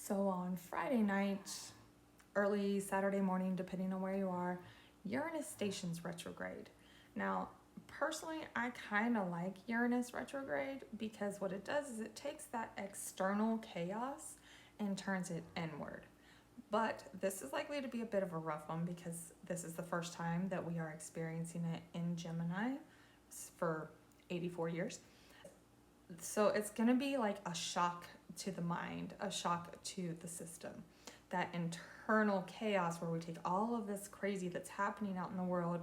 So on Friday night, early Saturday morning, depending on where you are, Uranus stations retrograde. Now, personally, I kind of like Uranus retrograde because what it does is it takes that external chaos and turns it inward. But this is likely to be a bit of a rough one because this is the first time that we are experiencing it in Gemini for 84 years. So it's going to be like a shock to the mind, a shock to the system. That internal chaos where we take all of this crazy that's happening out in the world,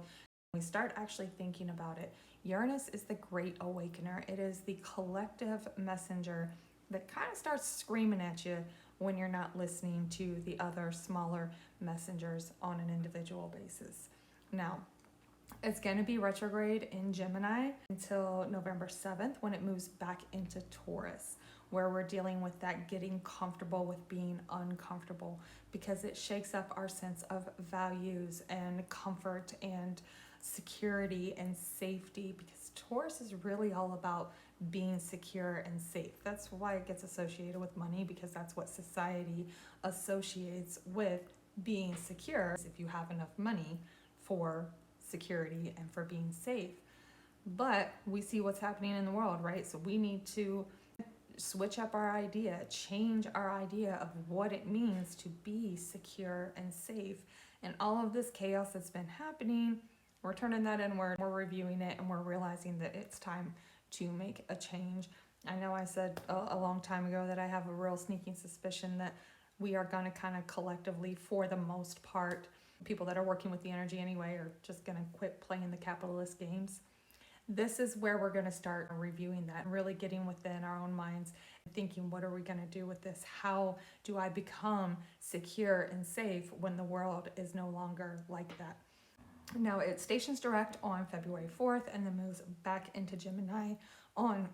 we start actually thinking about it. Uranus is the great awakener. It is the collective messenger that kind of starts screaming at you when you're not listening to the other smaller messengers on an individual basis. Now, it's going to be retrograde in Gemini until November 7th when it moves back into Taurus, where we're dealing with that getting comfortable with being uncomfortable because it shakes up our sense of values and comfort and security and safety, because Taurus is really all about being secure and safe. That's why it gets associated with money, because that's what society associates with being secure. If you have enough money for security and for being safe. But we see what's happening in the world, right? So we need to switch up our idea, change our idea of what it means to be secure and safe. And all of this chaos that's been happening, we're turning that inward, we're reviewing it, and we're realizing that it's time to make a change. I know I said a long time ago that I have a real sneaking suspicion that we are going to kind of collectively, for the most part, people that are working with the energy anyway are just going to quit playing the capitalist games. This is where we're going to start reviewing that and really getting within our own minds and thinking, what are we going to do with this? How do I become secure and safe when the world is no longer like that? Now, it stations direct on February 4th and then moves back into Gemini on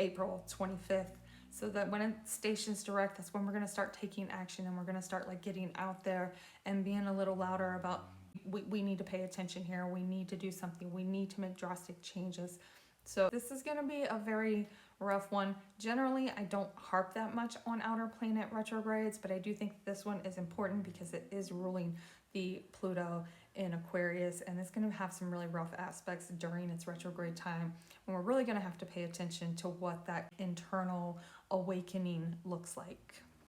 April 25th. So that when it stations direct, that's when we're going to start taking action, and we're going to start like getting out there and being a little louder about we need to pay attention here. We need to do something. We need to make drastic changes. So this is going to be a very rough one. Generally, I don't harp that much on outer planet retrogrades, but I do think this one is important because it is ruling the Pluto in Aquarius, and it's going to have some really rough aspects during its retrograde time, and we're really going to have to pay attention to what that internal awakening looks like.